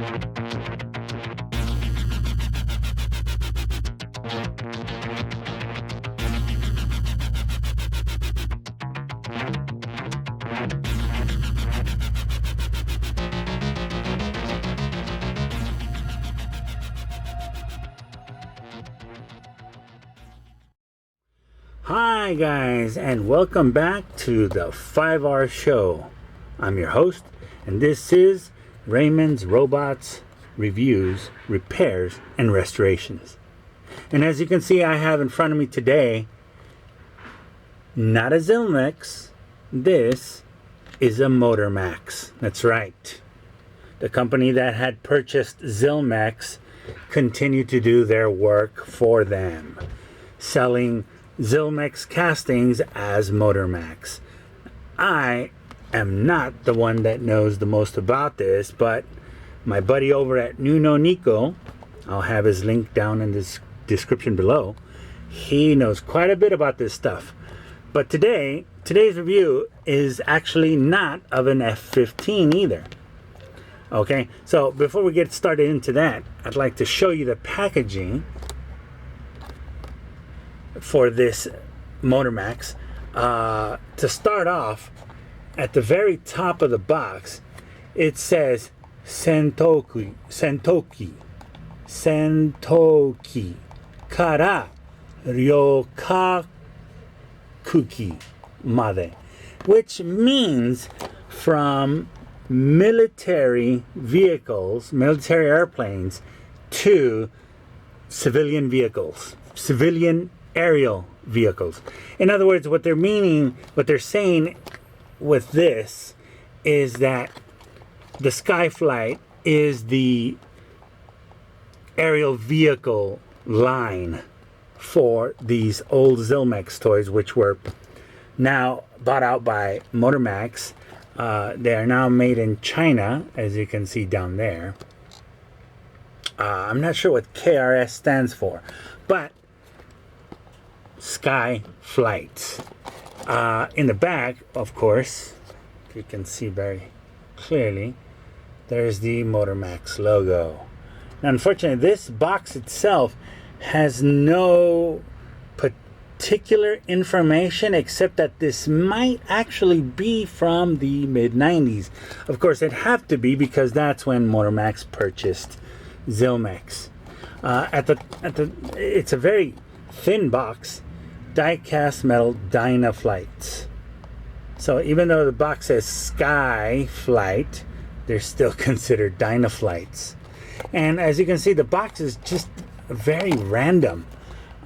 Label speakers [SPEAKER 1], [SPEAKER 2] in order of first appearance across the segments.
[SPEAKER 1] Hi guys, and welcome back to the 5R Show. I'm your host, and this is Raymond's Robots, Reviews, Repairs, and Restorations. And as you can see, I have in front of me today, not a Zylmex, this is a Motormax. That's right. The company that had purchased Zylmex continued to do their work for them, selling Zylmex castings as Motormax. I am not the one that knows the most about this, but my buddy over at Nou Noú Nico, I'll have his link down in the description below, he knows quite a bit about this stuff. But today's review is actually not of an F-15 either. Okay, so before we get started into that, I'd like to show you the packaging for this Motormax. To start off, at the very top of the box, it says Sentoki Kara Ryokakuki Made, which means from military vehicles, military airplanes, to civilian vehicles, civilian aerial vehicles. In other words, what they're saying with this is that the Skyflight is the aerial vehicle line for these old Zylmex toys, which were now bought out by Motormax. They are now made in China, as you can see down there. I'm not sure what KRS stands for, but Skyflights. In the back, of course, if you can see very clearly, there's the Motormax logo. Now, unfortunately, this box itself has no particular information except that this might actually be from the mid-90s. Of course, it'd have to be because that's when Motormax purchased Zylmex. It's a very thin box, die-cast metal Dyna-Flites. So even though the box says Skyflight, they're still considered Dyna-Flites. And as you can see, the box is just very random.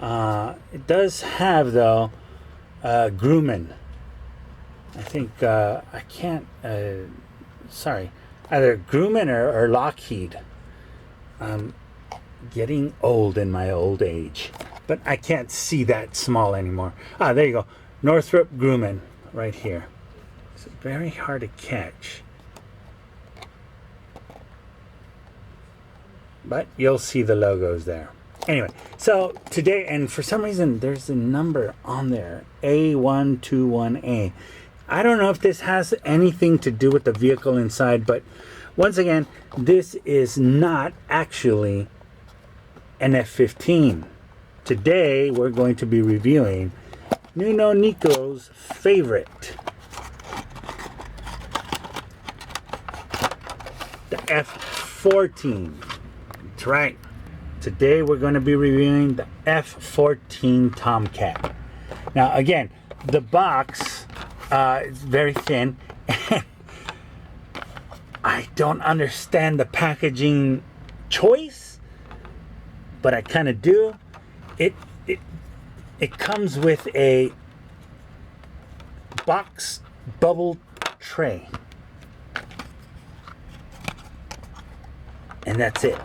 [SPEAKER 1] It does have, though, Grumman. I think, I can't, sorry, either Grumman or Lockheed. I'm getting old in my old age, but I can't see that small anymore. There you go. Northrop Grumman right here. It's very hard to catch, but you'll see the logos there. Anyway, so today, and for some reason there's a number on there, A121A. I don't know if this has anything to do with the vehicle inside, but once again, this is not actually an F-15. Today we're going to be reviewing Nou Noú Nico's favorite, the F-14. That's right. Today we're going to be reviewing the F-14 Tomcat. Now again, the box is very thin, and I don't understand the packaging choice, but I kind of do. It comes with a box bubble tray, and that's it.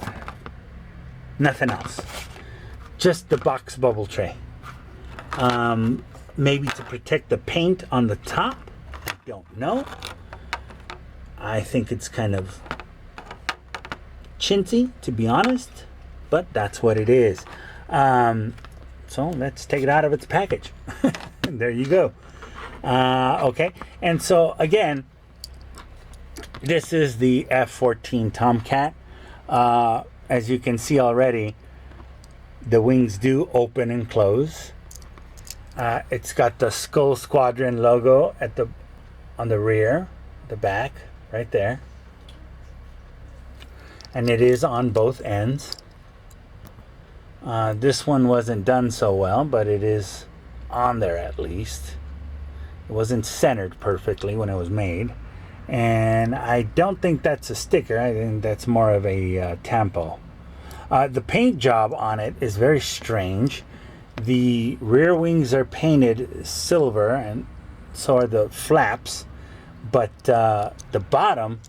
[SPEAKER 1] Nothing else. Just the box bubble tray. Maybe to protect the paint on the top. I don't know. I think it's kind of chintzy, to be honest, but that's what it is. So let's take it out of its package. There you go. Okay, and so again, this is the F-14 Tomcat. As you can see already, the wings do open and close. It's got the Skull Squadron logo on the rear, the back, right there. And it is on both ends. This one wasn't done so well, but it is on there at least. It wasn't centered perfectly when it was made. And I don't think that's a sticker. I think that's more of a tampo. The paint job on it is very strange. The rear wings are painted silver, and so are the flaps, but the bottom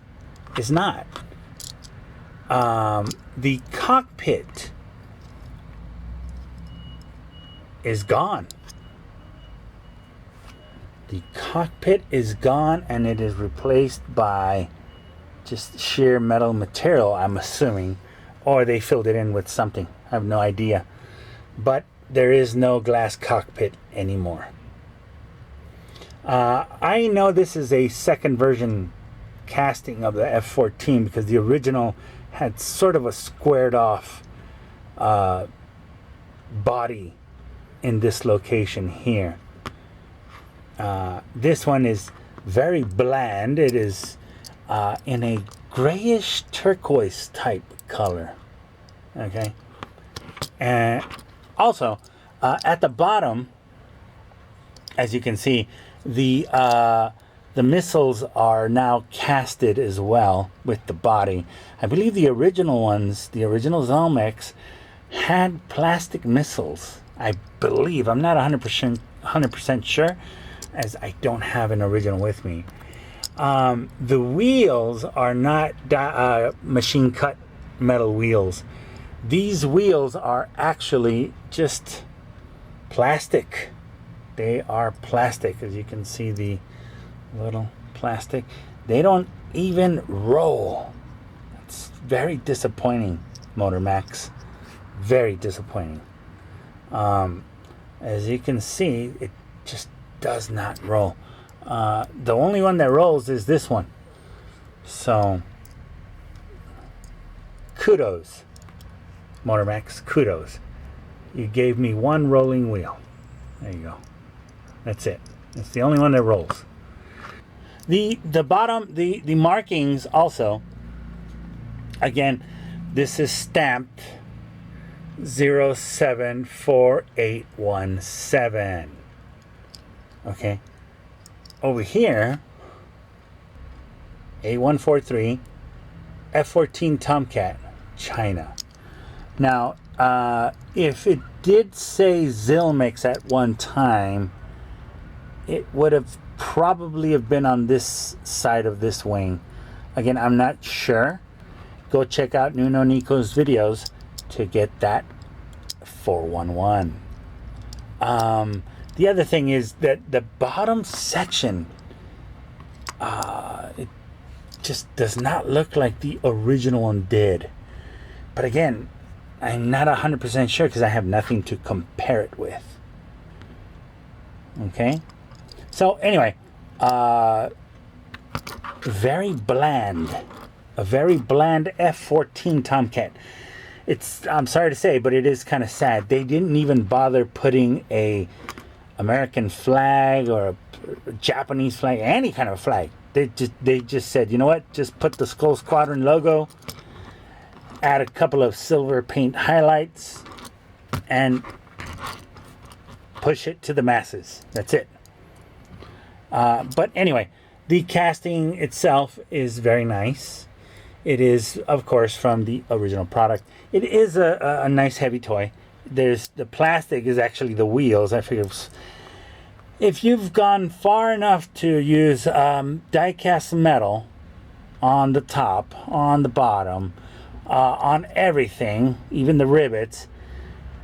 [SPEAKER 1] is not. The cockpit is gone. The cockpit is gone, and it is replaced by just sheer metal material, I'm assuming, or they filled it in with something. I have no idea. But there is no glass cockpit anymore. I know this is a second version casting of the F-14 because the original had sort of a squared off body in this location here. This one is very bland. It is in a grayish turquoise type color. Okay. And also, at the bottom, as you can see, the missiles are now casted as well with the body. I believe the original ones, the original Zylmex, had plastic missiles. I believe. I'm not 100% sure, as I don't have an original with me. The wheels are not machine cut metal wheels. These wheels are actually just plastic. They are plastic, as you can see, the little plastic. They don't even roll. It's very disappointing, Motormax. Very disappointing. As you can see, it just does not roll. The only one that rolls is this one. So, kudos, Motormax, kudos. You gave me one rolling wheel. There you go. That's it. It's the only one that rolls. The bottom, the markings also, again, this is stamped 074817. Okay. Over here, A143, F-14 Tomcat, China. Now, if it did say Zylmex at one time, it would have probably have been on this side of this wing. Again, I'm not sure. Go check out Nou Noú Nico's videos to get that 411. The other thing is that the bottom section, it just does not look like the original one did. But again, I'm not 100% sure because I have nothing to compare it with. Okay? So anyway, very bland. A very bland F-14 Tomcat. I'm sorry to say, but it is kind of sad. They didn't even bother putting a American flag or a Japanese flag, any kind of flag. They just said, you know what? Just put the Skull Squadron logo, add a couple of silver paint highlights, and push it to the masses. That's it. But anyway, the casting itself is very nice. It is, of course, from the original product. It is a nice heavy toy. The plastic is actually the wheels. I figure if you've gone far enough to use die-cast metal on the top, on the bottom, on everything, even the rivets,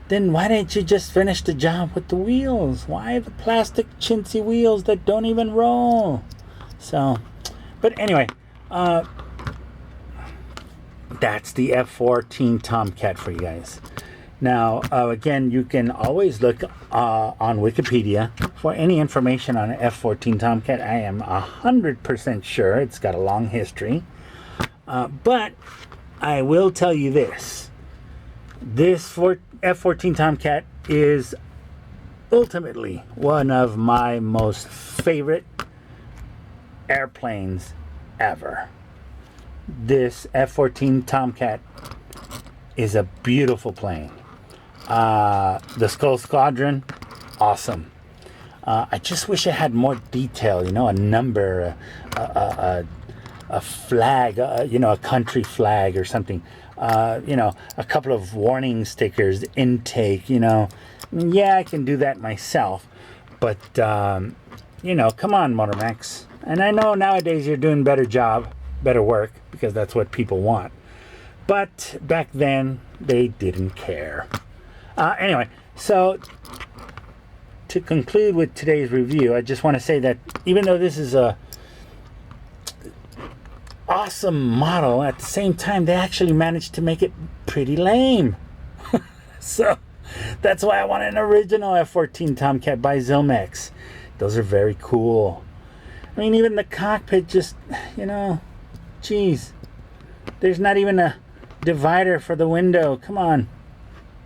[SPEAKER 1] then why didn't you just finish the job with the wheels? Why the plastic chintzy wheels that don't even roll? So, but anyway, that's the F-14 Tomcat for you guys. Now, again, you can always look on Wikipedia for any information on F-14 Tomcat. I am 100% sure it's got a long history. But I will tell you this. This F-14 Tomcat is ultimately one of my most favorite airplanes ever. This F-14 Tomcat is a beautiful plane. The Skull Squadron, awesome. I just wish it had more detail, you know, a number, a flag, you know, a country flag or something. You know, a couple of warning stickers, intake, you know. Yeah, I can do that myself. But, you know, come on, Motormax. And I know nowadays you're doing better job, better work, because that's what people want. But back then, they didn't care. Anyway, so to conclude with today's review, I just want to say that even though this is a awesome model, at the same time they actually managed to make it pretty lame. So that's why I want an original F-14 Tomcat by Zylmex. Those are very cool. I mean, even the cockpit, just, you know, geez, there's not even a divider for the window. Come on,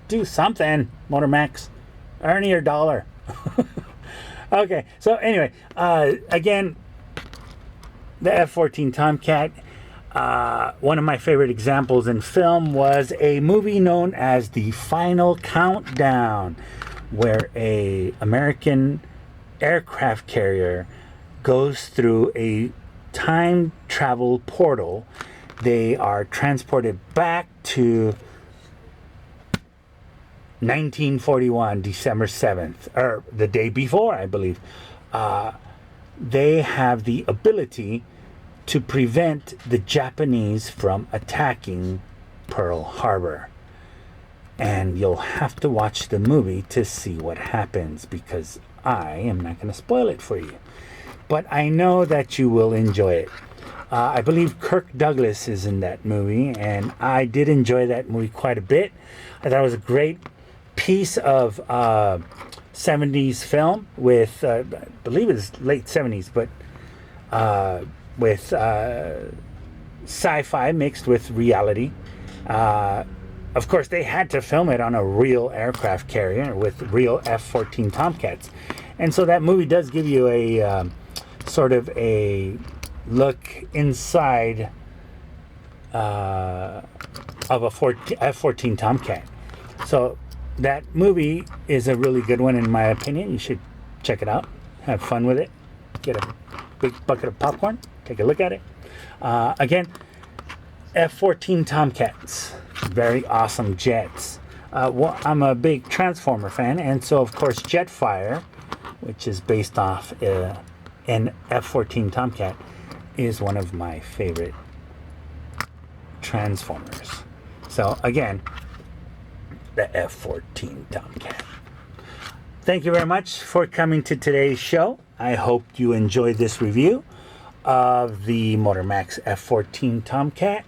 [SPEAKER 1] do something, Motormax. Earn your dollar. Okay, so anyway, again, the F-14 Tomcat, one of my favorite examples in film was a movie known as The Final Countdown, where a American aircraft carrier goes through a time travel portal. They are transported back to 1941, December 7th, or the day before, I believe. They have the ability to prevent the Japanese from attacking Pearl Harbor. And you'll have to watch the movie to see what happens, because I am not going to spoil it for you. But I know that you will enjoy it. I believe Kirk Douglas is in that movie, and I did enjoy that movie quite a bit. I thought it was a great piece of 70s film with, I believe it's late 70s, but with sci-fi mixed with reality. Of course, they had to film it on a real aircraft carrier with real F-14 Tomcats. And so that movie does give you a sort of a look inside of a F-14 Tomcat. So that movie is a really good one in my opinion. You should check it out. Have fun with it. Get a big bucket of popcorn. Take a look at it. Again, F-14 Tomcats. Very awesome jets. Well, I'm a big Transformer fan, and so of course Jetfire, which is based off an F-14 Tomcat, is one of my favorite Transformers. So again, the F-14 Tomcat. Thank you very much for coming to today's show. I hope you enjoyed this review of the Motormax F-14 Tomcat.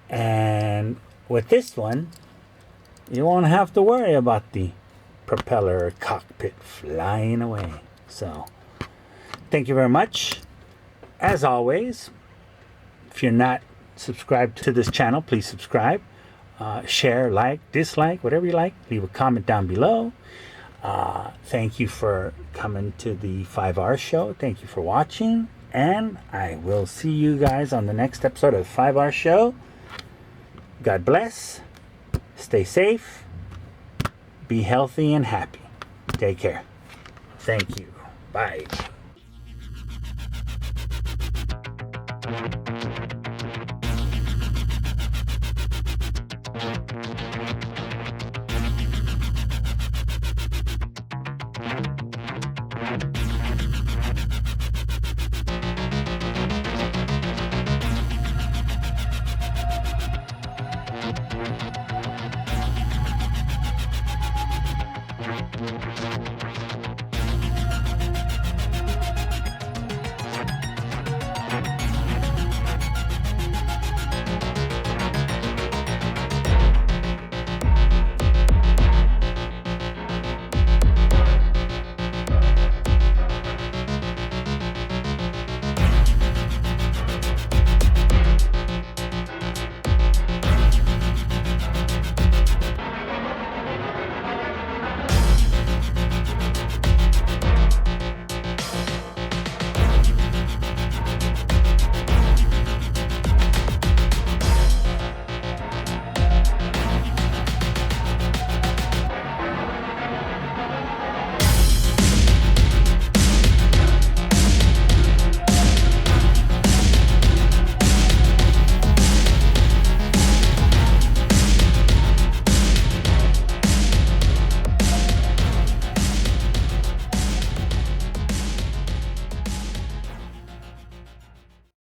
[SPEAKER 1] And with this one, you won't have to worry about the propeller or cockpit flying away. So, thank you very much. As always, if you're not subscribed to this channel, please subscribe. Share, like, dislike, whatever you like. Leave a comment down below. Thank you for coming to the 5R show. Thank you for watching. And I will see you guys on the next episode of the 5R show. God bless. Stay safe. Be healthy and happy. Take care. Thank you. Bye.